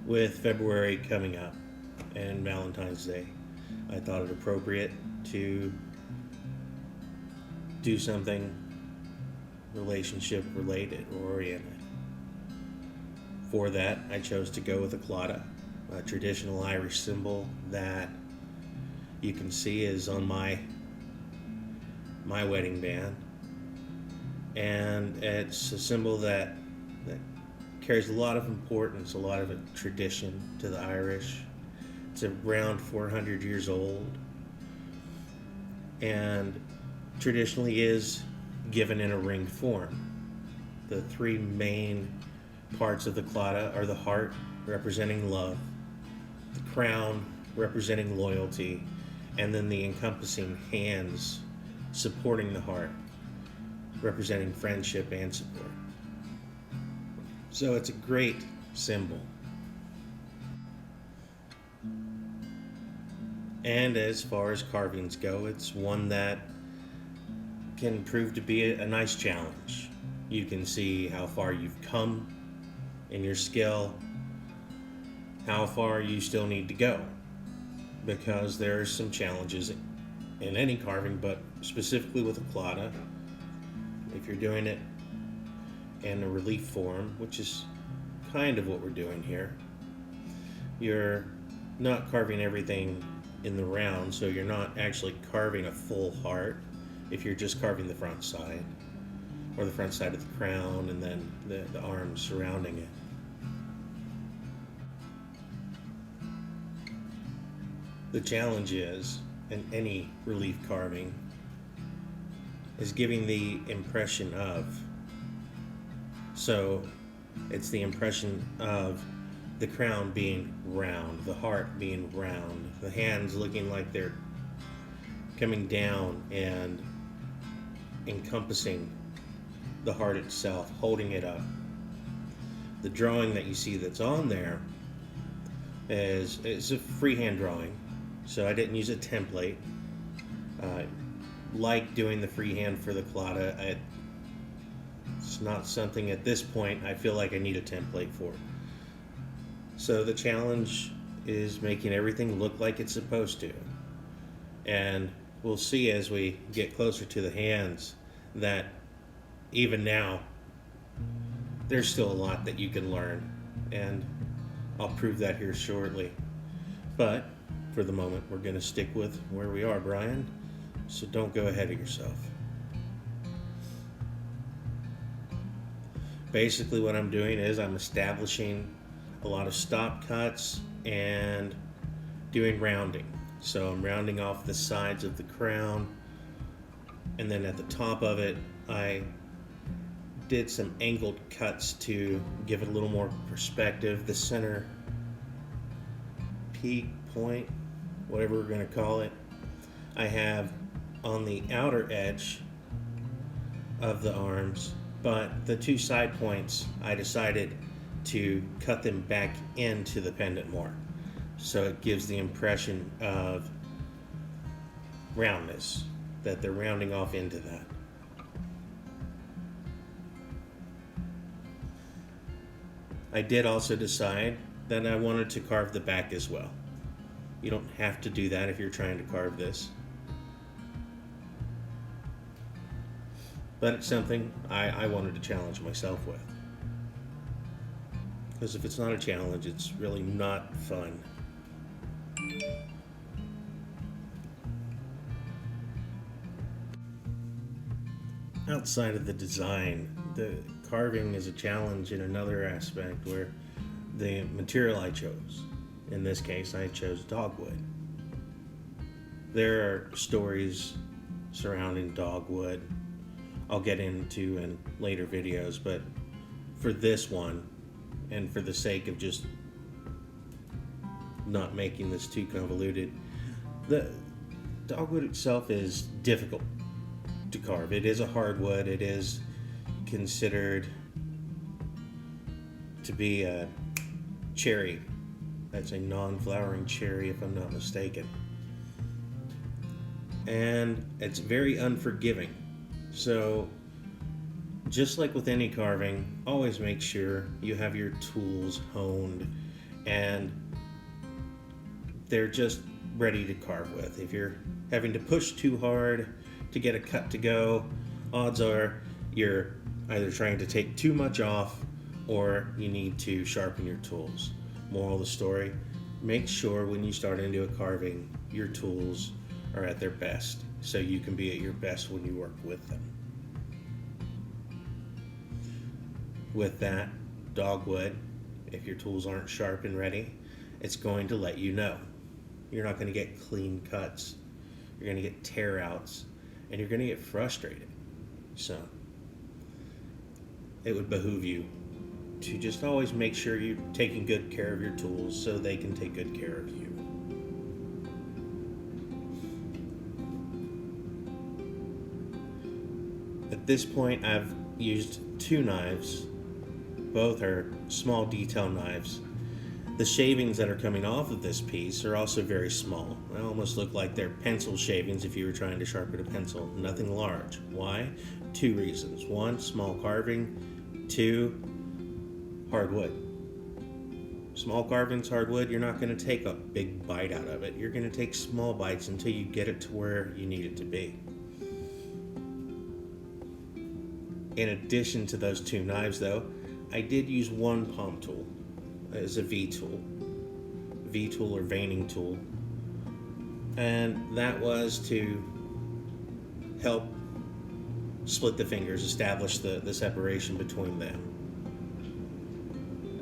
With February coming up and Valentine's Day, I thought it appropriate to do something relationship related or oriented. For that, I chose to go with a claddagh, a traditional Irish symbol that you can see is on my wedding band, and it's a symbol that carries a lot of importance, a lot of a tradition to the Irish. It's around 400 years old, and traditionally is given in a ringed form. The three main parts of the claddagh are the heart, representing love, the crown, representing loyalty, and then the encompassing hands supporting the heart, representing friendship and support. So it's a great symbol. And as far as carvings go, it's one that can prove to be a nice challenge. You can see how far you've come in your skill, how far you still need to go, because there's some challenges in any carving, but specifically with a claddagh. If you're doing it in a relief form, which is kind of what we're doing here, you're not carving everything in the round, so you're not actually carving a full heart if you're just carving the front side or the front side of the crown and then the arms surrounding it. The challenge is, in any relief carving, is giving the impression of. So it's the impression of the crown being round, the heart being round, the hands looking like they're coming down and encompassing the heart itself, holding it up. The drawing that you see that's on there is a freehand drawing, so I didn't use a template. Like doing the freehand for the claddagh, it's not something at this point I feel like I need a template for. So the challenge is making everything look like it's supposed to. And we'll see as we get closer to the hands that even now there's still a lot that you can learn, and I'll prove that here shortly. But for the moment, we're going to stick with where we are, Brian, so don't go ahead of yourself. Basically what I'm doing is I'm establishing a lot of stop cuts and doing rounding. So I'm rounding off the sides of the crown, and then at the top of it I did some angled cuts to give it a little more perspective. The center peak point, whatever we're going to call it, I have on the outer edge of the arms, but the two side points I decided to cut them back into the pendant more, so it gives the impression of roundness, that they're rounding off into that. I did also decide that I wanted to carve the back as well. You don't have to do that if you're trying to carve this, but it's something I wanted to challenge myself with. Because if it's not a challenge, it's really not fun. Outside of the design, the carving is a challenge in another aspect, where the material I chose, in this case I chose dogwood. There are stories surrounding dogwood I'll get into in later videos, but for this one, and for the sake of just not making this too convoluted, the dogwood itself is difficult to carve. It is a hardwood. It is considered to be a cherry. That's a non-flowering cherry, if I'm not mistaken. And it's very unforgiving. So just like with any carving, always make sure you have your tools honed and they're just ready to carve with. If you're having to push too hard to get a cut to go, odds are you're either trying to take too much off or you need to sharpen your tools. Moral of the story, make sure when you start into a carving, your tools are at their best so you can be at your best when you work with them. With that, dogwood, if your tools aren't sharp and ready, it's going to let you know. You're not going to get clean cuts. You're going to get tear outs, and you're going to get frustrated. So it would behoove you to just always make sure you're taking good care of your tools so they can take good care of you. At this point, I've used 2 knives. Both are small detail knives. The shavings that are coming off of this piece are also very small. They almost look like they're pencil shavings if you were trying to sharpen a pencil. Nothing large. Why? 2 reasons. 1, small carving. 2, hardwood. Small carvings, hardwood, you're not going to take a big bite out of it. You're going to take small bites until you get it to where you need it to be. In addition to those 2 knives, though, I did use 1 palm tool as a V-tool or veining tool, and that was to help split the fingers, establish the separation between them.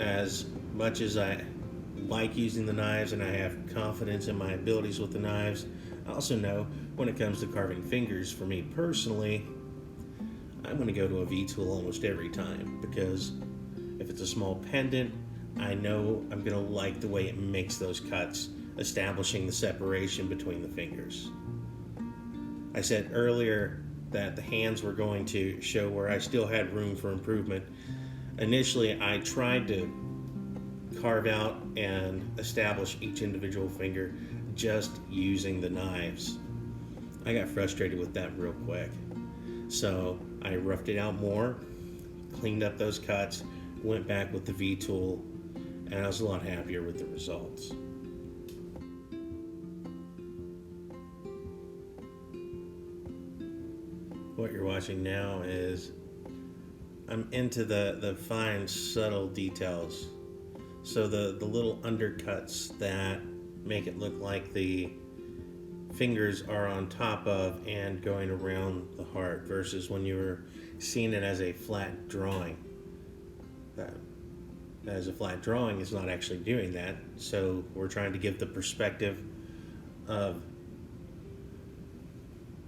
As much as I like using the knives and I have confidence in my abilities with the knives, I also know when it comes to carving fingers, for me personally, I'm going to go to a V-tool almost every time, because if it's a small pendant, I know I'm going to like the way it makes those cuts, establishing the separation between the fingers. I said earlier that the hands were going to show where I still had room for improvement. Initially, I tried to carve out and establish each individual finger just using the knives. I got frustrated with that real quick. So I roughed it out more, cleaned up those cuts, went back with the V-tool, and I was a lot happier with the results. What you're watching now is I'm into the fine, subtle details. So the little undercuts that make it look like the fingers are on top of and going around the heart, versus when you were seeing it as a flat drawing. That as a flat drawing is not actually doing that, so we're trying to give the perspective of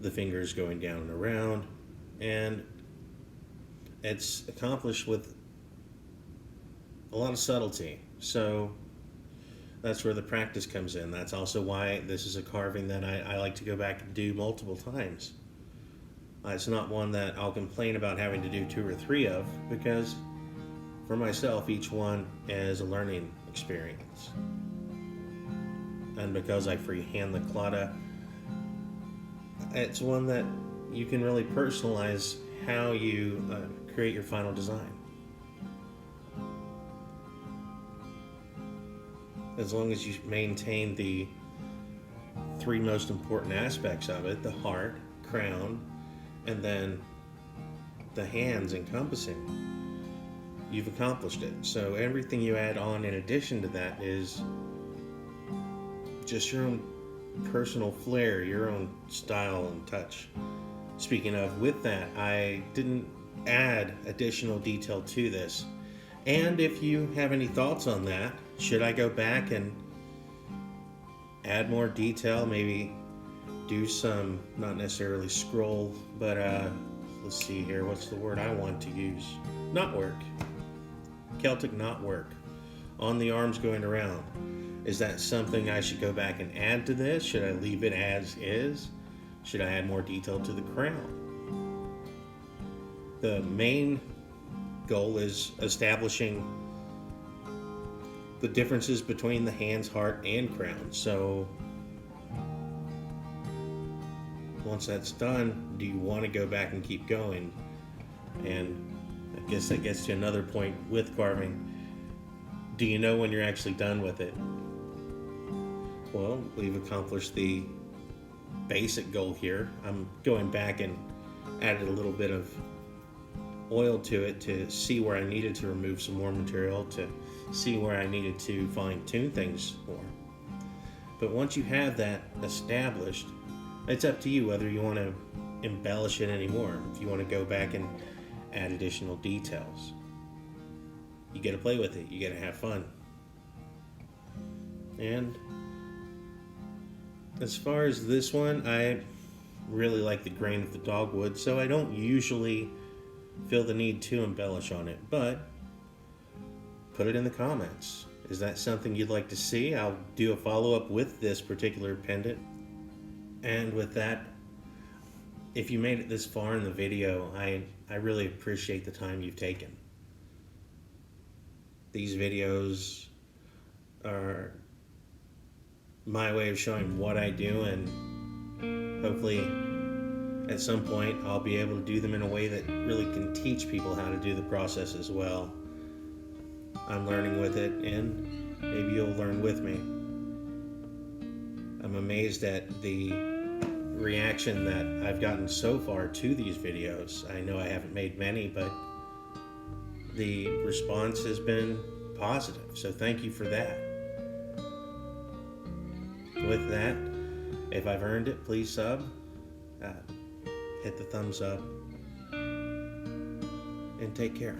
the fingers going down and around, and it's accomplished with a lot of subtlety. So that's where the practice comes in. That's also why this is a carving that I like to go back and do multiple times. It's not one that I'll complain about having to do 2 or 3 of, because for myself, each one is a learning experience. And because I freehand the Claddagh, it's one that you can really personalize how you create your final design. As long as you maintain the 3 most important aspects of it, the heart, crown, and then the hands encompassing, you've accomplished it. So everything you add on in addition to that is just your own personal flair, your own style and touch. Speaking of, with that, I didn't add additional detail to this. And if you have any thoughts on that, should I go back and add more detail, maybe do some, not necessarily scroll, but let's see here, what's the word I want to use? Knotwork. Celtic knotwork on the arms going around. Is that something I should go back and add to this? Should I leave it as is? Should I add more detail to the crown? The main goal is establishing the differences between the hands, heart, and crown. So once that's done, do you want to go back and keep going? And I guess that gets to another point with carving. Do you know when you're actually done with it? Well, we've accomplished the basic goal here. I'm going back and added a little bit of oil to it to see where I needed to remove some more material, to see where I needed to fine tune things more. But once you have that established, it's up to you whether you want to embellish it anymore. If you want to go back and add additional details, you get to play with it, you get to have fun. And as far as this one, I really like the grain of the dogwood, so I don't usually feel the need to embellish on it, but put it in the comments. Is that something you'd like to see? I'll do a follow-up with this particular pendant. And with that, if you made it this far in the video, I really appreciate the time you've taken. These videos are my way of showing what I do, and hopefully at some point I'll be able to do them in a way that really can teach people how to do the process as well. I'm learning with it, and maybe you'll learn with me. I'm amazed at the reaction that I've gotten so far to these videos. I know I haven't made many, but the response has been positive, so thank you for that. With that, if I've earned it, please sub, hit the thumbs up, and take care.